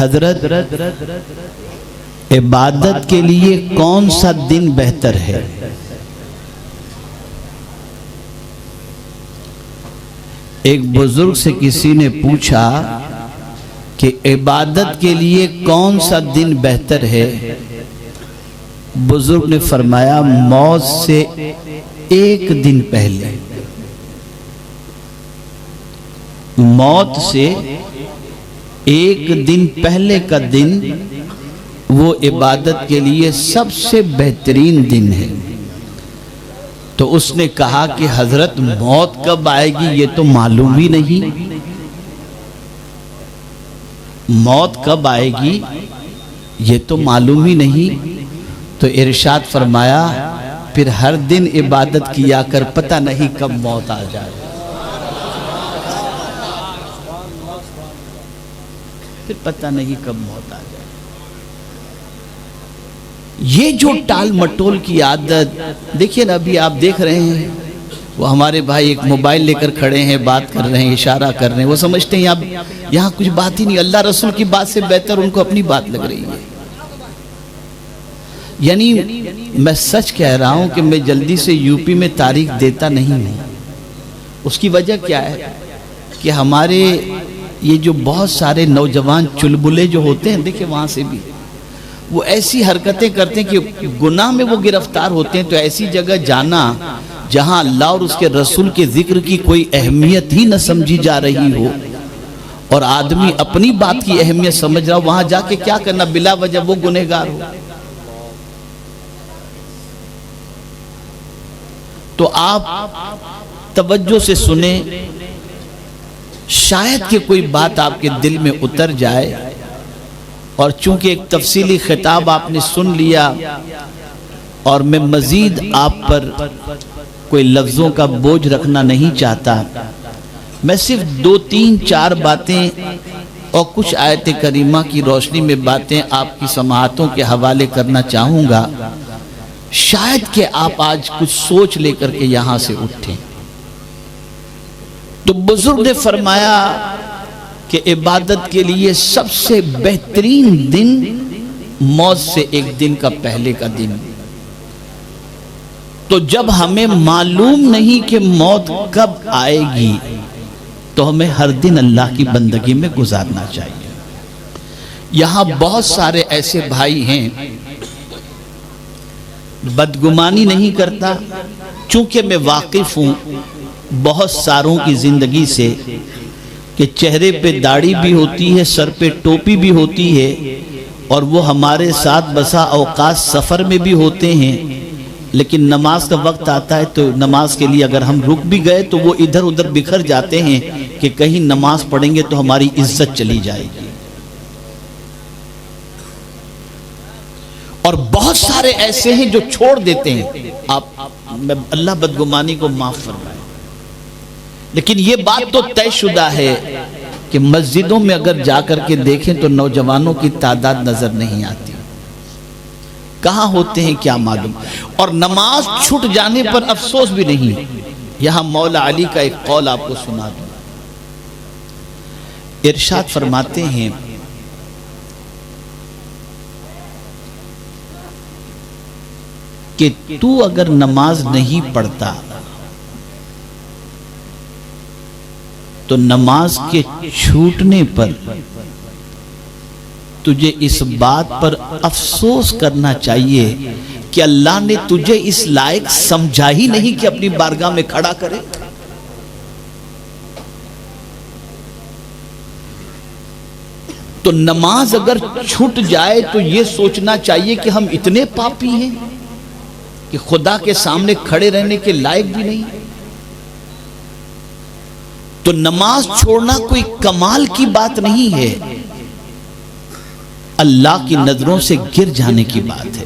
حضرت عبادت کے لیے کون سا دن بہتر ہے؟ ایک بزرگ سے کسی نے پوچھا کہ عبادت کے لیے کون سا دن بہتر ہے؟ بزرگ نے فرمایا موت سے ایک دن پہلے، موت سے ایک دن پہلے کا دن وہ عبادت کے لیے سب سے بہترین دن ہے۔ تو اس نے کہا کہ حضرت موت کب آئے گی یہ تو معلوم ہی نہیں، موت کب آئے گی یہ تو معلوم ہی نہیں۔ تو ارشاد فرمایا پھر ہر دن عبادت کیا کر، پتہ نہیں کب موت آ جائے، پھر پتہ نہیں کب موت آ جائے۔ یہ جو ٹال مٹول کی عادت، دیکھیں نا ابھی آپ دیکھ رہے ہیں وہ ہمارے بھائی ایک موبائل لے کر کھڑے ہیں، بات کر رہے ہیں، اشارہ کر رہے ہیں، وہ سمجھتے ہیں یہاں کچھ بات ہی نہیں، اللہ رسول کی بات سے بہتر ان کو اپنی بات لگ رہی ہے۔ یعنی میں سچ کہہ رہا ہوں کہ میں جلدی سے یوپی میں تاریخ دیتا نہیں ہوں۔ اس کی وجہ کیا ہے کہ ہمارے یہ جو بہت سارے نوجوان چلبلے جو ہوتے ہیں، دیکھیں وہاں سے بھی وہ ایسی حرکتیں کرتے ہیں کہ گناہ میں وہ گرفتار ہوتے ہیں۔ تو ایسی جگہ جانا جہاں اللہ اور اس کے رسول کے ذکر کی کوئی اہمیت ہی نہ سمجھی جا رہی ہو اور آدمی اپنی بات کی اہمیت سمجھ رہا ہو، وہاں جا کے کیا کرنا، بلا وجہ وہ گنہگار ہو۔ تو آپ توجہ سے سنیں، شاید کہ کوئی بات آپ کے دل میں اتر جائے، اور چونکہ ایک تفصیلی خطاب آپ نے سن لیا اور میں مزید آپ پر کوئی لفظوں کا بوجھ رکھنا نہیں چاہتا، میں صرف 2 3 4 باتیں اور کچھ آیت کریمہ کی روشنی میں باتیں آپ کی سماعتوں کے حوالے کرنا چاہوں گا، شاید کہ آپ آج کچھ سوچ لے کر کے یہاں سے اٹھیں۔ تو بزرگ نے فرمایا کہ عبادت کے لیے سب سے بہترین دن موت سے ایک دن کا پہلے کا دن۔ تو جب ہمیں معلوم نہیں کہ موت کب آئے گی تو ہمیں ہر دن اللہ کی بندگی میں گزارنا چاہیے۔ یہاں بہت سارے ایسے بھائی ہیں، بدگمانی نہیں کرتا، چونکہ میں واقف ہوں بہت ساروں کی زندگی سے کہ چہرے پہ داڑھی بھی ہوتی ہے، سر پہ ٹوپی بھی ہوتی ہے، اور وہ ہمارے ساتھ بسا اوقات سفر میں بھی ہوتے ہیں، لیکن نماز کا وقت آتا ہے تو نماز کے لیے اگر ہم رک بھی گئے تو وہ ادھر ادھر بکھر جاتے ہیں کہ کہیں نماز پڑھیں گے تو ہماری عزت چلی جائے گی۔ اور بہت سارے ایسے ہیں جو چھوڑ دیتے ہیں، اللہ بدگمانی کو معاف فرمائے، لیکن یہ بات تو طے شدہ ہے کہ مسجدوں میں اگر جا کر کے دیکھیں تو نوجوانوں کی تعداد نظر نہیں آتی، کہاں ہوتے ہیں کیا معلوم۔ اور نماز چھوٹ جانے پر افسوس بھی نہیں۔ یہاں مولا علی کا ایک قول آپ کو سنا دوں، ارشاد فرماتے ہیں کہ تو اگر نماز نہیں پڑھتا تو نماز کے چھوٹنے پر تجھے اس بات پر افسوس کرنا چاہیے کہ اللہ نے تجھے اس لائق سمجھا ہی نہیں کہ اپنی بارگاہ میں کھڑا کرے۔ تو نماز اگر چھوٹ جائے تو یہ سوچنا چاہیے کہ ہم اتنے پاپی ہیں کہ خدا کے سامنے کھڑے رہنے کے لائق بھی نہیں۔ تو نماز چھوڑنا کوئی کمال کی بات نہیں ہے، اللہ کی نظروں سے گر جانے کی بات ہے۔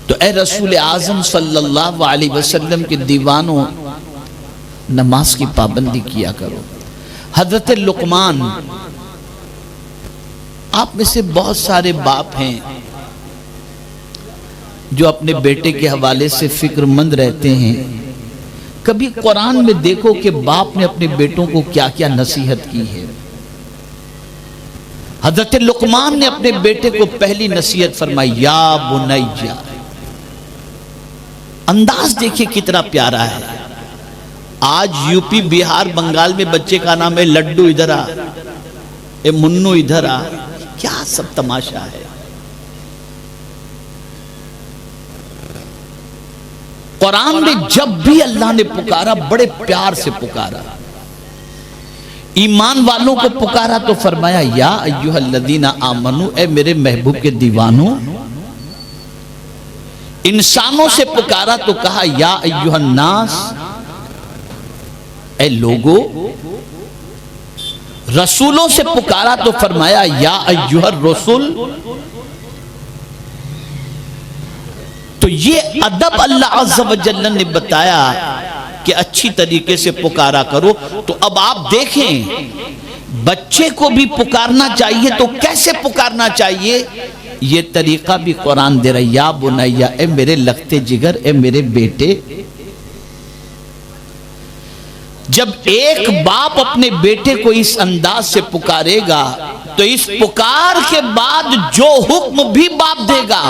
تو اے رسول اعظم صلی اللہ علیہ وسلم کے دیوانوں، نماز کی پابندی کیا کرو۔ حضرت لقمان، آپ میں سے بہت سارے باپ ہیں جو اپنے بیٹے کے حوالے سے فکر مند رہتے ہیں، کبھی قرآن میں دیکھو کہ باپ نے اپنے بیٹوں کو کیا کیا نصیحت کی ہے۔ حضرت لقمان نے اپنے بیٹے کو پہلی نصیحت فرمائی، یا بنیا۔ انداز دیکھیں کتنا پیارا ہے۔ آج یو پی بہار بنگال میں بچے کا نام ہے لڈو ادھر آ، اے منو ادھر آ، کیا سب تماشا ہے۔ قرآن میں جب بھی اللہ نے پکارا بڑے پیار سے پکارا، ایمان والوں کو پکارا تو فرمایا یا ایھا الذین آمنو، اے میرے محبوب کے دیوانوں۔ انسانوں سے پکارا تو کہا یا ایھا الناس، اے لوگو۔ رسولوں سے پکارا تو فرمایا یا ایھا الرسل۔ تو یہ ادب اللہ عز و جل نے بتایا کہ اچھی طریقے سے پکارا کرو۔ تو اب آپ دیکھیں بچے کو بھی پکارنا چاہیے تو کیسے پکارنا چاہیے، یہ طریقہ بھی قرآن دے رہا ہے، یا بنیا، اے میرے لگتے جگر، اے میرے بیٹے۔ جب ایک باپ اپنے بیٹے کو اس انداز سے پکارے گا تو اس پکار کے بعد جو حکم بھی باپ دے گا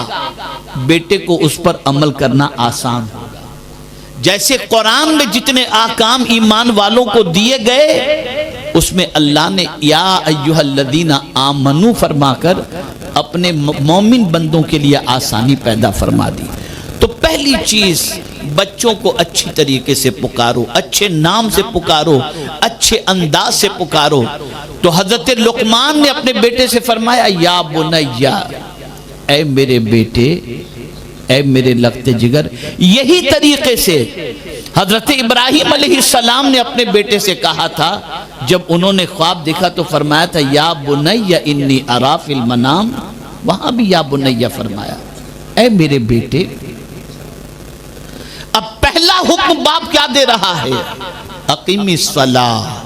بیٹے کو اس پر عمل کرنا آسان ہوگا۔ جیسے قرآن میں جتنے احکام ایمان والوں کو دیے گئے اس میں اللہ نے یا ایھا الذین آمنو فرما کر اپنے مومن بندوں کے لیے آسانی پیدا فرما دی۔ تو پہلی چیز بچوں کو اچھی طریقے سے پکارو، اچھے نام سے پکارو، اچھے انداز سے پکارو۔ تو حضرت لقمان نے اپنے بیٹے سے فرمایا یا بنیا، اے میرے بیٹے، اے میرے لگتے جگر۔ یہی طریقے سے حضرت ابراہیم علیہ السلام نے اپنے بیٹے سے کہا تھا جب انہوں نے خواب دیکھا تو فرمایا تھا یا بنیا انی اری فی المنام، وہاں بھی یا بنیا فرمایا، اے میرے بیٹے۔ اب پہلا حکم باپ کیا دے رہا ہے، اقیم الصلاۃ،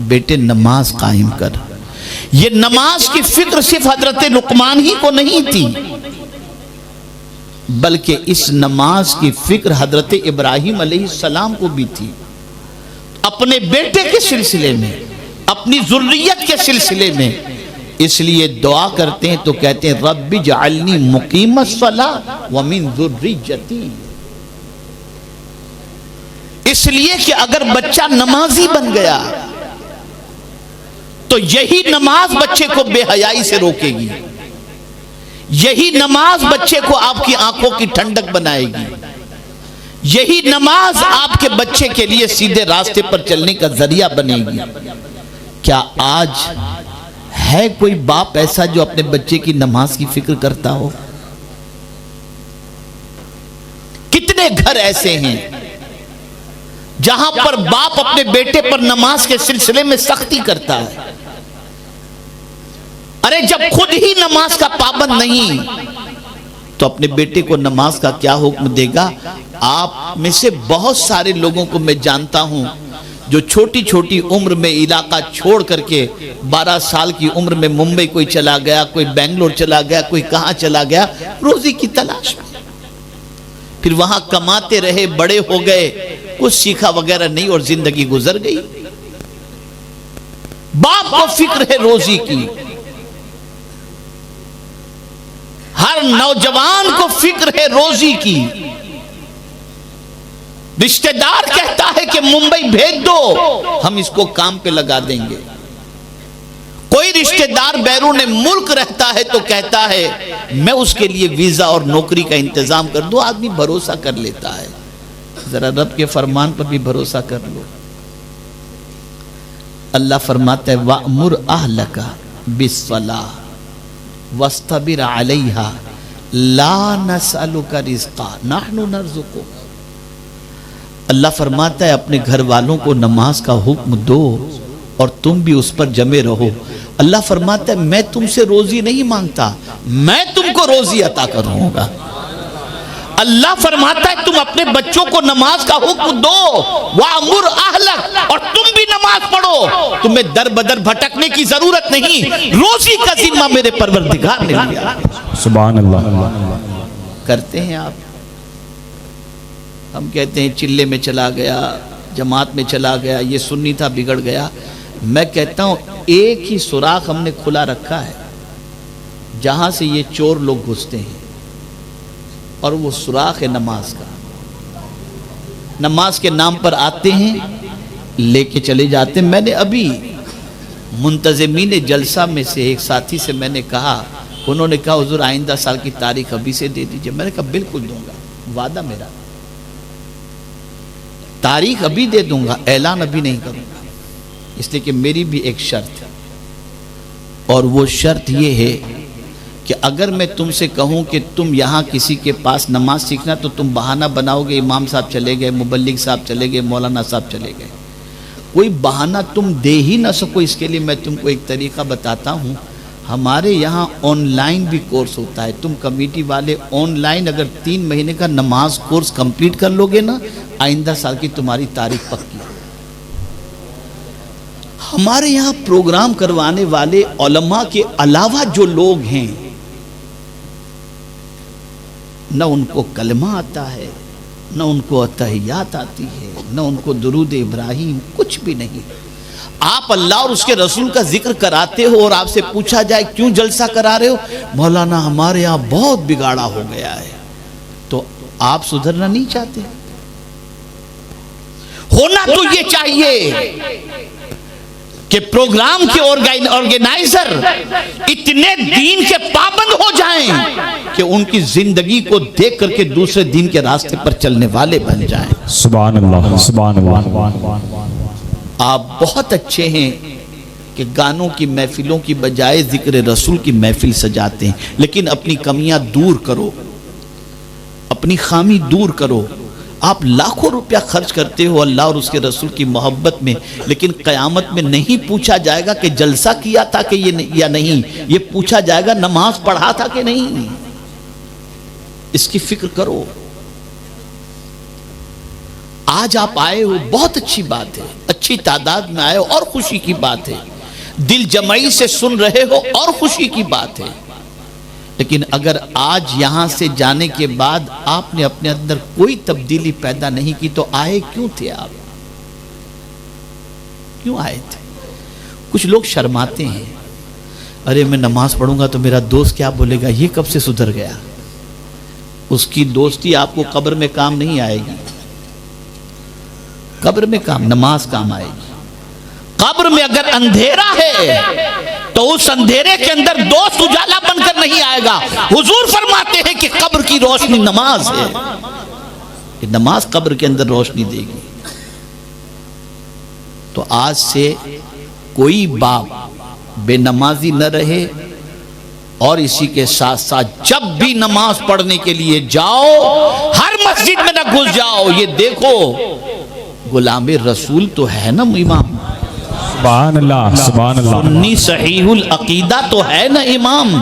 بیٹے نماز قائم کر۔ یہ نماز کی فکر صرف حضرت لقمان ہی کو نہیں تھی بلکہ اس نماز کی فکر حضرت ابراہیم علیہ السلام کو بھی تھی، اپنے بیٹے کے سلسلے میں، اپنی ذریت کے سلسلے میں۔ اس لیے دعا کرتے ہیں تو کہتے ہیں رب اجعلنی مقیم الصلاۃ ومن ذریتی، اس لیے کہ اگر بچہ نمازی بن گیا تو یہی نماز بچے کو بے حیائی سے روکے گی، یہی نماز بچے کو آپ کی آنکھوں کی ٹھنڈک بنائے گی، یہی نماز آپ کے بچے کے لیے سیدھے راستے پر چلنے کا ذریعہ بنے گی۔ کیا آج ہے کوئی باپ ایسا جو اپنے بچے کی نماز کی فکر کرتا ہو؟ کتنے گھر ایسے ہیں جہاں پر باپ اپنے بیٹے پر نماز کے سلسلے میں سختی کرتا ہے؟ ارے جب خود ہی نماز کا پابند نہیں تو اپنے بیٹے کو نماز کا کیا حکم دے گا؟ آپ میں سے بہت سارے لوگوں کو میں جانتا ہوں جو چھوٹی چھوٹی عمر میں علاقہ چھوڑ کر کے 12 سال کی عمر میں ممبئی کوئی چلا گیا، کوئی بنگلور چلا گیا، کوئی کہاں چلا گیا روزی کی تلاش میں، پھر وہاں کماتے رہے، بڑے ہو گئے، کچھ سیکھا وغیرہ نہیں اور زندگی گزر گئی۔ باپ کو فکر ہے روزی کی، ہر نوجوان کو فکر ہے روزی کی۔ رشتہ دار کہتا ہے کہ ممبئی بھیج دو، ہم اس کو کام پہ لگا دیں گے۔ کوئی رشتہ دار بیرون ملک رہتا ہے تو کہتا ہے میں اس کے لیے ویزا اور نوکری کا انتظام کر دوں۔ آدمی بھروسہ کر لیتا ہے، ذرا رب کے فرمان پر بھی بھروسہ کر لو۔ اللہ فرماتا ہے وَأْمُرْ أَهْلَكَ بِالصَّلَاةِ وَاسْتَبِرْ عَلَيْهَا لَا نَسْأَلُكَ رِزْقًا نَحْنُ نَرْزُقُكَ۔ اللہ فرماتا ہے اپنے گھر والوں کو نماز کا حکم دو اور تم بھی اس پر جمے رہو۔ اللہ فرماتا ہے میں تم سے روزی نہیں مانگتا، میں تم کو روزی عطا کروں گا۔ اللہ فرماتا ہے تم اپنے بچوں کو نماز کا حکم دو، وَأْمُرْ أَهْلَكَ، اور تم بھی نماز پڑھو۔ تمہیں در بدر بھٹکنے کی ضرورت نہیں، روزی کا ذمہ میرے پروردگار نے لیا۔ سبحان اللہ۔ کرتے ہیں آپ؟ ہم کہتے ہیں چلے میں چلا گیا، جماعت میں چلا گیا، یہ سنی تھا بگڑ گیا۔ میں کہتا ہوں ایک ہی سوراخ ہم نے کھلا رکھا ہے جہاں سے یہ چور لوگ گھستے ہیں، اور وہ سوراخ ہے نماز کا۔ نماز کے نام پر آتے ہیں، لے کے چلے جاتے ہیں۔ میں نے ابھی منتظمین جلسہ میں سے ایک ساتھی سے میں نے کہا، انہوں نے کہا حضور آئندہ سال کی تاریخ ابھی سے دے دیجئے۔ میں نے کہا بالکل دوں گا، وعدہ میرا، تاریخ ابھی دے دوں گا، اعلان ابھی نہیں کروں گا، اس لیے کہ میری بھی ایک شرط ہے، اور وہ شرط یہ ہے کہ اگر میں تم سے کہوں کہ تم یہاں کسی کے پاس نماز سیکھنا تو تم بہانہ بناؤ گے، امام صاحب چلے گئے، مبلغ صاحب چلے گئے، مولانا صاحب چلے گئے، کوئی بہانہ تم دے ہی نہ سکو۔ اس کے لیے میں تم کو ایک طریقہ بتاتا ہوں، ہمارے یہاں آن لائن بھی کورس ہوتا ہے۔ تم کمیٹی والے آن لائن اگر 3 مہینے کا نماز کورس کمپلیٹ کر لو گے نا، آئندہ سال کی تمہاری تاریخ پکی۔ ہمارے یہاں پروگرام کروانے والے علماء کے علاوہ جو لوگ ہیں، نہ ان کو کلمہ آتا ہے، نہ ان کو اتحیات آتی ہے، نہ ان کو درود ابراہیم، کچھ بھی نہیں۔ آپ اللہ اور اس کے رسول کا ذکر کراتے ہو اور آپ سے پوچھا جائے کیوں جلسہ کرا رہے ہو، مولانا ہمارے یہاں بہت بگاڑا ہو گیا ہے، تو آپ سدھرنا نہیں چاہتے؟ ہونا تو یہ چاہیے کہ پروگرام کے آرگینائزر اتنے دین کے پابند ہو جائیں کہ ان کی زندگی کو دیکھ کر کے دوسرے دین کے راستے پر چلنے والے بن جائیں۔ سبحان اللہ، سبحان اللہ۔ آپ بہت اچھے ہیں کہ گانوں کی محفلوں کی بجائے ذکر رسول کی محفل سجاتے ہیں، لیکن اپنی کمیاں دور کرو، اپنی خامی دور کرو۔ آپ لاکھوں روپیہ خرچ کرتے ہو اللہ اور اس کے رسول کی محبت میں، لیکن قیامت میں نہیں پوچھا جائے گا کہ جلسہ کیا تھا کہ یا نہیں، یہ پوچھا جائے گا نماز پڑھا تھا کہ نہیں۔ اس کی فکر کرو۔ آج آپ آئے ہو، بہت اچھی بات ہے، اچھی تعداد میں آئے ہو اور خوشی کی بات ہے، دل جمعی سے سن رہے ہو اور خوشی کی بات ہے، لیکن اگر آج یہاں سے جانے کے بعد آپ نے اپنے اندر کوئی تبدیلی پیدا نہیں کی تو آئے کیوں تھے؟ آپ کیوں آئے تھے؟ کچھ لوگ شرماتے ہیں، ارے میں نماز پڑھوں گا تو میرا دوست کیا بولے گا، یہ کب سے سدھر گیا؟ اس کی دوستی آپ کو قبر میں کام نہیں آئے گی، قبر میں نماز کام آئے گی۔ قبر میں اگر اندھیرا ہے تو اس اندھیرے کے اندر دوست اجالا بن کر نہیں آئے گا۔ حضور فرماتے ہیں کہ قبر کی روشنی نماز ہے، کہ نماز قبر کے اندر روشنی دے گی۔ تو آج سے کوئی باپ بے نمازی نہ رہے، اور اسی کے ساتھ ساتھ جب بھی نماز پڑھنے کے لیے جاؤ ہر مسجد میں نہ گھس جاؤ، یہ دیکھو غلام رسول تو ہے نا امام، سبحان اللہ، سبحان اللہ، سنی صحیح العقیدہ تو ہے نا امام۔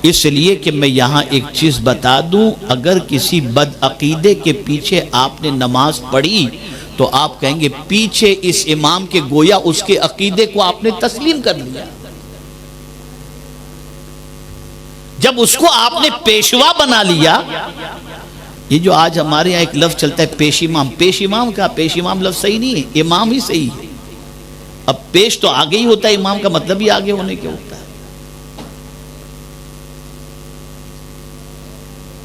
اس لیے کہ میں یہاں ایک چیز بتا دوں، اگر کسی بد عقیدے کے پیچھے آپ نے نماز پڑھی تو آپ کہیں گے پیچھے اس امام کے گویا اس کے عقیدے کو آپ نے تسلیم کر لیا۔ جب اس کو آپ نے پیشوا بنا لیا، یہ جو آج ہمارے یہاں ایک لفظ چلتا ہے پیش امام، پیش امام کا پیش امام لفظ صحیح نہیں ہے، امام ہی صحیح ہے۔ اب پیش تو آگے ہی ہوتا ہے، امام کا مطلب ہی آگے ہونے کے ہوتا ہے۔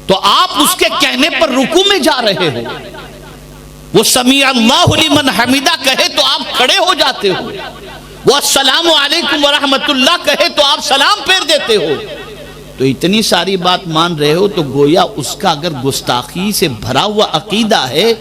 تو آپ اس کے کہنے پر رکوع میں جا رہے ہو، وہ سمیع اللہ لمن حمیدہ کہے تو آپ کھڑے ہو جاتے ہو، وہ السلام علیکم ورحمت اللہ کہے تو آپ سلام پھیر دیتے ہو۔ تو اتنی ساری بات مان رہے ہو تو گویا اس کا اگر گستاخی سے بھرا ہوا عقیدہ ہے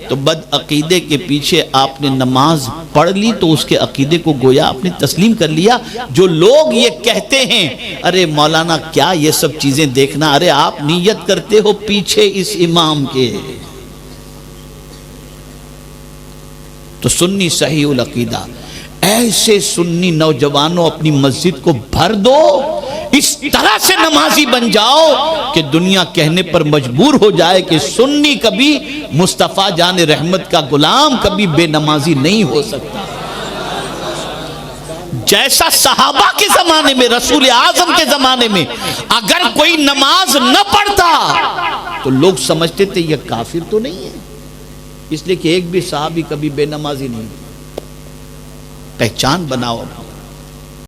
تو بد عقیدے کے پیچھے آپ نے نماز پڑھ لی تو اس کے عقیدے کو گویا آپ نے تسلیم کر لیا۔ جو لوگ یہ کہتے ہیں ارے مولانا کیا یہ سب چیزیں دیکھنا، ارے آپ نیت کرتے ہو پیچھے اس امام کے۔ تو سنی صحیح العقیدہ، ایسے سنی نوجوانوں اپنی مسجد کو بھر دو، اس طرح سے نمازی بن جاؤ کہ دنیا کہنے پر مجبور ہو جائے کہ سنی کبھی مصطفیٰ جان رحمت کا غلام کبھی بے نمازی نہیں ہو سکتا۔ جیسا صحابہ کے زمانے میں، رسول اعظم کے زمانے میں اگر کوئی نماز نہ پڑھتا تو لوگ سمجھتے تھے یہ کافر تو نہیں ہے، اس لیے کہ ایک بھی صحابی کبھی بے نمازی نہیں. پہچان بناؤ.